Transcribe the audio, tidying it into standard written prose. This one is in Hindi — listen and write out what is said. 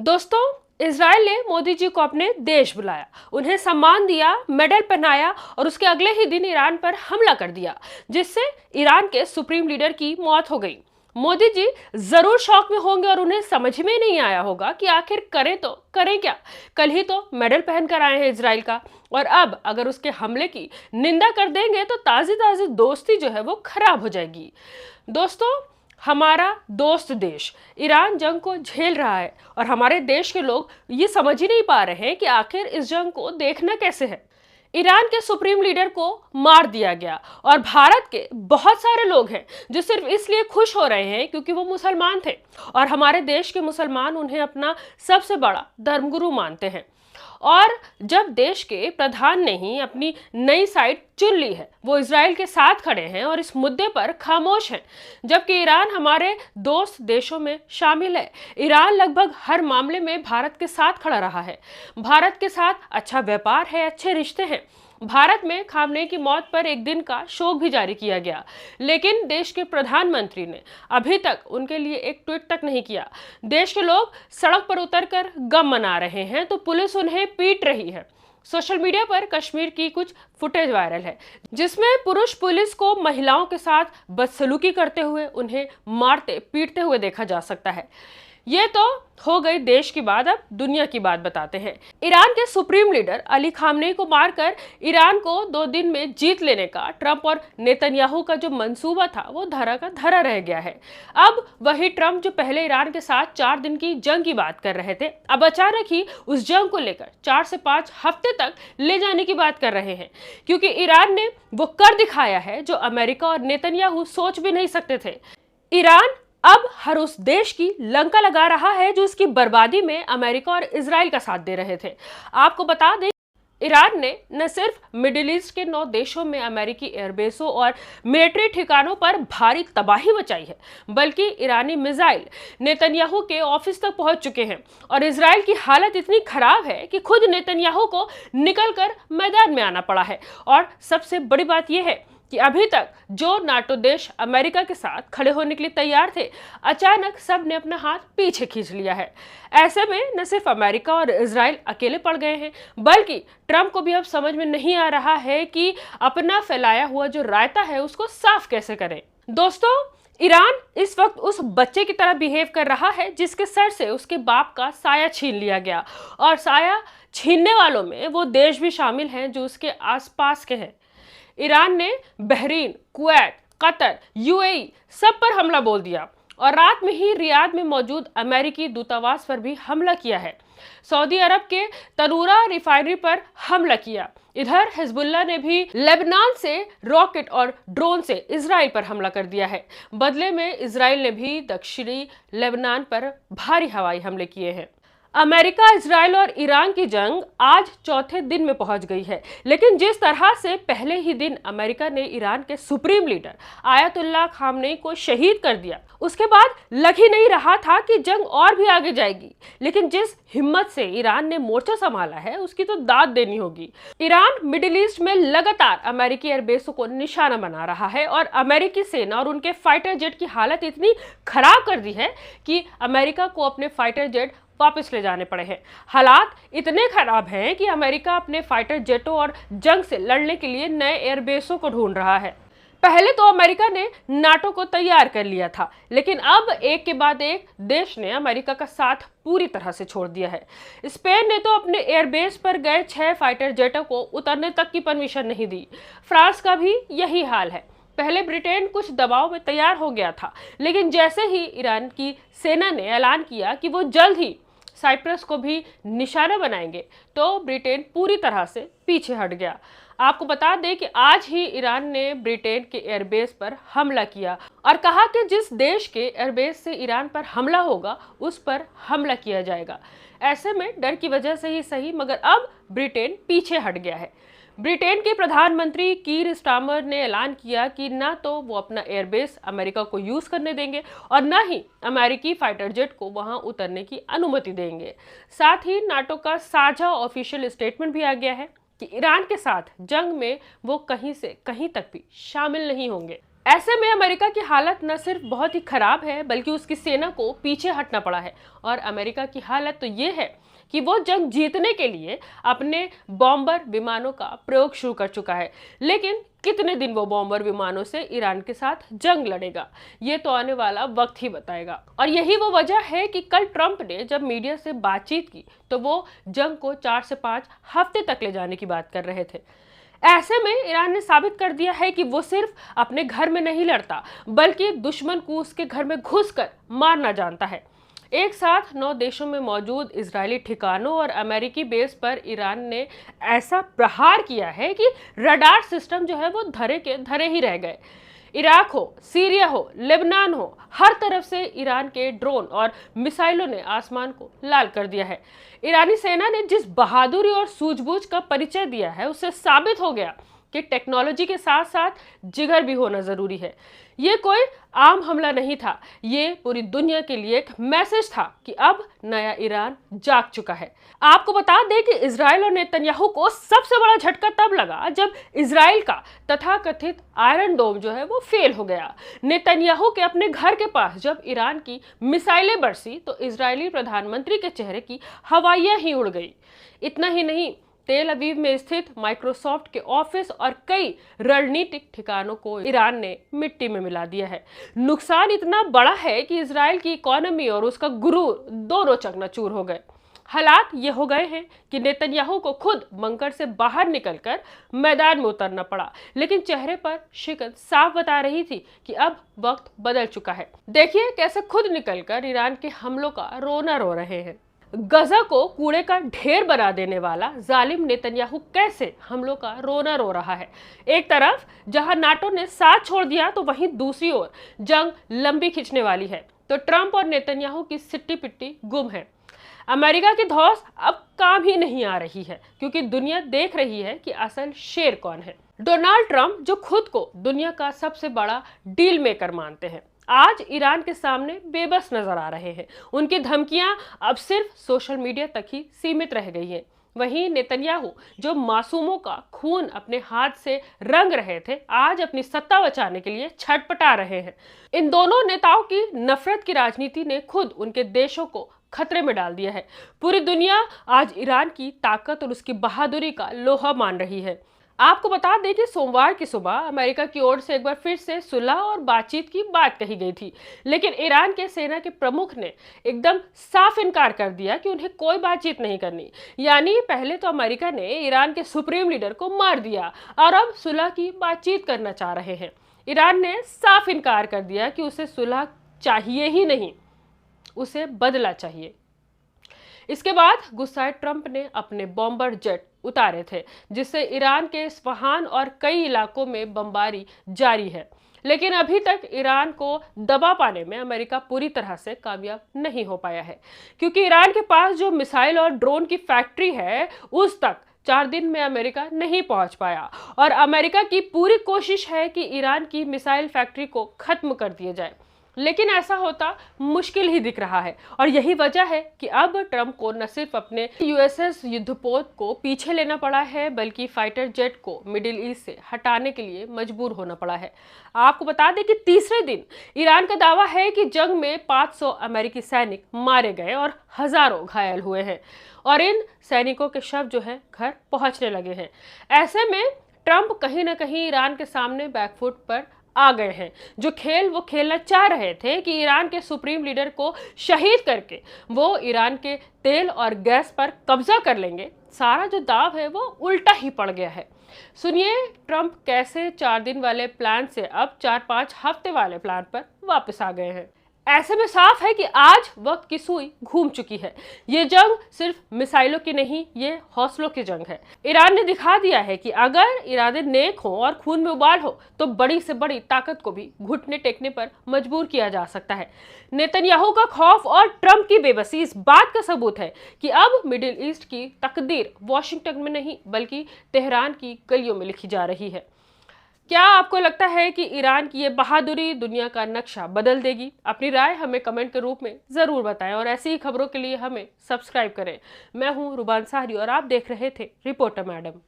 दोस्तों, इजराइल ने मोदी जी को अपने देश बुलाया, उन्हें सम्मान दिया, मेडल पहनाया और उसके अगले ही दिन ईरान पर हमला कर दिया, जिससे ईरान के सुप्रीम लीडर की मौत हो गई। मोदी जी जरूर शौक में होंगे और उन्हें समझ में नहीं आया होगा कि आखिर करें तो करें क्या। कल ही तो मेडल पहनकर आए हैं इजराइल का, और अब अगर उसके हमले की निंदा कर देंगे तो ताजी ताजी दोस्ती जो है वो खराब हो जाएगी। दोस्तों, हमारा दोस्त देश ईरान जंग को झेल रहा है और हमारे देश के लोग ये समझ ही नहीं पा रहे हैं कि आखिर इस जंग को देखना कैसे है। ईरान के सुप्रीम लीडर को मार दिया गया और भारत के बहुत सारे लोग हैं जो सिर्फ इसलिए खुश हो रहे हैं क्योंकि वो मुसलमान थे और हमारे देश के मुसलमान उन्हें अपना सबसे बड़ा धर्मगुरु मानते हैं। और जब देश के प्रधान ने ही अपनी नई साइड चुन ली है, वो इजराइल के साथ खड़े हैं और इस मुद्दे पर खामोश हैं, जबकि ईरान हमारे दोस्त देशों में शामिल है। ईरान लगभग हर मामले में भारत के साथ खड़ा रहा है, भारत के साथ अच्छा व्यापार है, अच्छे रिश्ते हैं। भारत में खामनेई की मौत पर एक दिन का शोक भी जारी किया गया, लेकिन देश के प्रधानमंत्री ने अभी तक उनके लिए एक ट्वीट तक नहीं किया। देश के लोग सड़क पर उतरकर गम मना रहे हैं तो पुलिस उन्हें पीट रही है। सोशल मीडिया पर कश्मीर की कुछ फुटेज वायरल है, जिसमें पुरुष पुलिस को महिलाओं के साथ बदसलूकी करते हुए उन्हें मारते पीटते हुए देखा जा सकता है। ये तो हो गई देश की बात, अब दुनिया की बात बताते हैं। ईरान के सुप्रीम लीडर अली खामनेई को मारकर ईरान को 2 दिन में जीत लेने का ट्रंप और नेतन्याहू का जो मंसूबा था वो धरा का धरा रह गया है। अब वही ट्रंप जो पहले ईरान के साथ 4 दिन की जंग की बात कर रहे थे, अब अचानक ही उस जंग को लेकर 4 से 5 हफ्ते तक ले जाने की बात कर रहे हैं, क्योंकि ईरान ने वो कर दिखाया है जो अमेरिका और नेतन्याहू सोच भी नहीं सकते थे। ईरान अब हर उस देश की लंका लगा रहा है जो उसकी बर्बादी में अमेरिका और इजराइल का साथ दे रहे थे। आपको बता दें, ईरान ने न सिर्फ मिडिल ईस्ट के 9 देशों में अमेरिकी एयरबेसों और मिलिट्री ठिकानों पर भारी तबाही मचाई है, बल्कि ईरानी मिसाइल नेतन्याहू के ऑफिस तक पहुंच चुके हैं और इजराइल की हालत इतनी खराब है कि खुद नेतन्याहू को निकलकर मैदान में आना पड़ा है। और सबसे बड़ी बात यह है कि अभी तक जो नाटो देश अमेरिका के साथ खड़े होने के लिए तैयार थे, अचानक सब ने अपना हाथ पीछे खींच लिया है। ऐसे में न सिर्फ अमेरिका और इजराइल अकेले पड़ गए हैं, बल्कि ट्रंप को भी अब समझ में नहीं आ रहा है कि अपना फैलाया हुआ जो रायता है उसको साफ कैसे करें। दोस्तों, ईरान इस वक्त उस बच्चे की तरह बिहेव कर रहा है जिसके सर से उसके बाप का साया छीन लिया गया, और साया छीनने वालों में वो देश भी शामिल हैं जो उसके आसपास के हैं। ईरान ने बहरीन, कुवैत, कतर, यूएई सब पर हमला बोल दिया और रात में ही रियाद में मौजूद अमेरिकी दूतावास पर भी हमला किया है। सऊदी अरब के तनूरा रिफाइनरी पर हमला किया। इधर हिजबुल्लाह ने भी लेबनान से रॉकेट और ड्रोन से इजराइल पर हमला कर दिया है। बदले में इजराइल ने भी दक्षिणी लेबनान पर भारी हवाई हमले किए हैं। अमेरिका, इजराइल और ईरान की जंग आज चौथे दिन में पहुंच गई है, लेकिन जिस तरह से पहले ही दिन अमेरिका ने ईरान के सुप्रीम लीडर आयतुल्लाह खामनेई को शहीद कर दिया, उसके बाद लग ही नहीं रहा था कि जंग और भी आगे जाएगी। लेकिन जिस हिम्मत से ईरान ने मोर्चा संभाला है उसकी तो दाद देनी होगी। ईरान मिडिल ईस्ट में लगातार अमेरिकी एयरबेसों को निशाना बना रहा है और अमेरिकी सेना और उनके फाइटर जेट की हालत इतनी खराब कर दी है कि अमेरिका को अपने फाइटर जेट वापस ले जाने पड़े हैं। हालात इतने खराब हैं कि अमेरिका अपने फाइटर जेटों और जंग से लड़ने के लिए नए एयरबेसों को ढूंढ रहा है। पहले तो अमेरिका ने नाटो को तैयार कर लिया था, लेकिन अब एक के बाद एक देश ने अमेरिका का साथ पूरी तरह से छोड़ दिया है। स्पेन ने तो अपने एयरबेस पर गए 6 फाइटर जेटों को उतरने तक की परमिशन नहीं दी। फ्रांस का भी यही हाल है। पहले ब्रिटेन कुछ दबाव में तैयार हो गया था, लेकिन जैसे ही ईरान की सेना ने ऐलान किया कि वो जल्द ही साइप्रस को भी निशाना बनाएंगे, तो ब्रिटेन पूरी तरह से पीछे हट गया। आपको बता दें कि आज ही ईरान ने ब्रिटेन के एयरबेस पर हमला किया और कहा कि जिस देश के एयरबेस से ईरान पर हमला होगा उस पर हमला किया जाएगा। ऐसे में डर की वजह से ही सही, मगर अब ब्रिटेन पीछे हट गया है। ब्रिटेन के प्रधानमंत्री कीर स्टारमर ने ऐलान किया कि ना तो वो अपना एयरबेस अमेरिका को यूज करने देंगे और ना ही अमेरिकी फाइटर जेट को वहां उतरने की अनुमति देंगे। साथ ही नाटो का साझा ऑफिशियल स्टेटमेंट भी आ गया है कि ईरान के साथ जंग में वो कहीं से कहीं तक भी शामिल नहीं होंगे। ऐसे में अमेरिका की हालत न सिर्फ बहुत ही खराब है बल्कि उसकी सेना को पीछे हटना पड़ा है। और अमेरिका की हालत तो ये है कि वो जंग जीतने के लिए अपने बॉम्बर विमानों का प्रयोग शुरू कर चुका है। लेकिन कितने दिन वो बॉम्बर विमानों से ईरान के साथ जंग लड़ेगा, ये तो आने वाला वक्त ही बताएगा। और यही वो वजह है कि कल ट्रंप ने जब मीडिया से बातचीत की तो वो जंग को 4 से 5 हफ्ते तक ले जाने की बात कर रहे थे। ऐसे में ईरान ने साबित कर दिया है कि वो सिर्फ अपने घर में नहीं लड़ता बल्कि दुश्मन को उसके घर में घुसकर मारना जानता है। एक साथ 9 देशों में मौजूद इजरायली ठिकानों और अमेरिकी बेस पर ईरान ने ऐसा प्रहार किया है कि रडार सिस्टम जो है वो धरे के धरे ही रह गए। इराक हो, सीरिया हो, लेबनान हो, हर तरफ से ईरान के ड्रोन और मिसाइलों ने आसमान को लाल कर दिया है। ईरानी सेना ने जिस बहादुरी और सूझबूझ का परिचय दिया है उससे साबित हो गया कि टेक्नोलॉजी के साथ साथ जिगर भी होना जरूरी है। ये कोई आम हमला नहीं था, ये पूरी दुनिया के लिए एक मैसेज था कि अब नया ईरान जाग चुका है। आपको बता दें कि इजराइल और नेतन्याहू को सबसे बड़ा झटका तब लगा जब इजराइल का तथाकथित आयरन डोम जो है वो फेल हो गया। नेतन्याहू के अपने घर के पास जब ईरान की मिसाइलें बरसी तो इजरायली प्रधानमंत्री के चेहरे की हवाइयां ही उड़ गई। इतना ही नहीं, तेल अवीव में स्थित माइक्रोसॉफ्ट के ऑफिस और कई रणनीतिक ठिकानों को ईरान ने मिट्टी में मिला दिया है। नुकसान इतना बड़ा है कि इजराइल की इकोनॉमी और उसका गुरूर दोनों चकनाचूर हो गए। हालात ये हो गए हैं कि नेतन्याहू को खुद बंकर से बाहर निकलकर मैदान में उतरना पड़ा, लेकिन चेहरे पर शिकन साफ बता रही थी कि अब वक्त बदल चुका है। देखिए कैसे खुद निकलकर ईरान के हमलों का रोना रो रहे हैं। गजा को कूड़े का ढेर बना देने वाला जालिम नेतन्याहू कैसे हमलों का रोना रो रहा है। एक तरफ जहां नाटो ने साथ छोड़ दिया तो वहीं दूसरी ओर जंग लंबी खींचने वाली है। तो ट्रंप और नेतन्याहू की सिट्टी पिट्टी गुम है। अमेरिका की धौंस अब काम ही नहीं आ रही है क्योंकि दुनिया देख रही है कि असल शेर कौन है। डोनाल्ड ट्रंप जो खुद को दुनिया का सबसे बड़ा डील मेकर मानते हैं, आज ईरान के सामने बेबस नजर आ रहे हैं। उनकी धमकियां अब सिर्फ सोशल मीडिया तक ही सीमित रह गई हैं। वहीं नेतन्याहू जो मासूमों का खून अपने हाथ से रंग रहे थे, आज अपनी सत्ता बचाने के लिए छटपटा रहे हैं। इन दोनों नेताओं की नफरत की राजनीति ने खुद उनके देशों को खतरे में डाल दिया है। पूरी दुनिया आज ईरान की ताकत और उसकी बहादुरी का लोहा मान रही है। आपको बता दें कि सोमवार की सुबह अमेरिका की ओर से एक बार फिर से सुलह और बातचीत की बात कही गई थी, लेकिन ईरान के सेना के प्रमुख ने एकदम साफ इनकार कर दिया कि उन्हें कोई बातचीत नहीं करनी। यानी पहले तो अमेरिका ने ईरान के सुप्रीम लीडर को मार दिया और अब सुलह की बातचीत करना चाह रहे हैं। ईरान ने साफ इनकार कर दिया कि उसे सुलह चाहिए ही नहीं, उसे बदला चाहिए। इसके बाद गुस्साए ट्रंप ने अपने बॉम्बर जेट उतारे थे, जिससे ईरान के इस्फहान और कई इलाकों में बमबारी जारी है। लेकिन अभी तक ईरान को दबा पाने में अमेरिका पूरी तरह से कामयाब नहीं हो पाया है, क्योंकि ईरान के पास जो मिसाइल और ड्रोन की फैक्ट्री है उस तक 4 दिन में अमेरिका नहीं पहुंच पाया। और अमेरिका की पूरी कोशिश है कि ईरान की मिसाइल फैक्ट्री को खत्म कर दिया जाए, लेकिन ऐसा होता मुश्किल ही दिख रहा है। और यही वजह है कि अब ट्रंप को न सिर्फ अपने यूएसएस युद्धपोत को पीछे लेना पड़ा है बल्कि फाइटर जेट को मिडिल ईस्ट से हटाने के लिए मजबूर होना पड़ा है। आपको बता दें कि तीसरे दिन ईरान का दावा है कि जंग में 500 अमेरिकी सैनिक मारे गए और हजारों घायल हुए हैं और इन सैनिकों के शव जो है घर पहुंचने लगे हैं। ऐसे में ट्रंप कहीं ना कहीं ईरान के सामने बैकफुट पर आ गए हैं। जो खेल वो खेलना चाह रहे थे कि ईरान के सुप्रीम लीडर को शहीद करके वो ईरान के तेल और गैस पर कब्जा कर लेंगे, सारा जो दाव है वो उल्टा ही पड़ गया है। सुनिए ट्रंप कैसे 4 दिन वाले प्लान से अब 4-5 हफ्ते वाले प्लान पर वापस आ गए हैं। ऐसे में साफ है कि आज वक्त की सुई घूम चुकी है। ये जंग सिर्फ मिसाइलों की नहीं, ये हौसलों की जंग है। ईरान ने दिखा दिया है कि अगर इरादे नेक हो और खून में उबाल हो तो बड़ी से बड़ी ताकत को भी घुटने टेकने पर मजबूर किया जा सकता है। नेतन्याहू का खौफ और ट्रंप की बेबसी इस बात का सबूत है कि अब मिडिल ईस्ट की तकदीर वॉशिंगटन में नहीं बल्कि तेहरान की गलियों में लिखी जा रही है। क्या आपको लगता है कि ईरान की ये बहादुरी दुनिया का नक्शा बदल देगी? अपनी राय हमें कमेंट के रूप में ज़रूर बताएं और ऐसी ही खबरों के लिए हमें सब्सक्राइब करें। मैं हूं रुबान साहरी और आप देख रहे थे रिपोर्टर मैडम।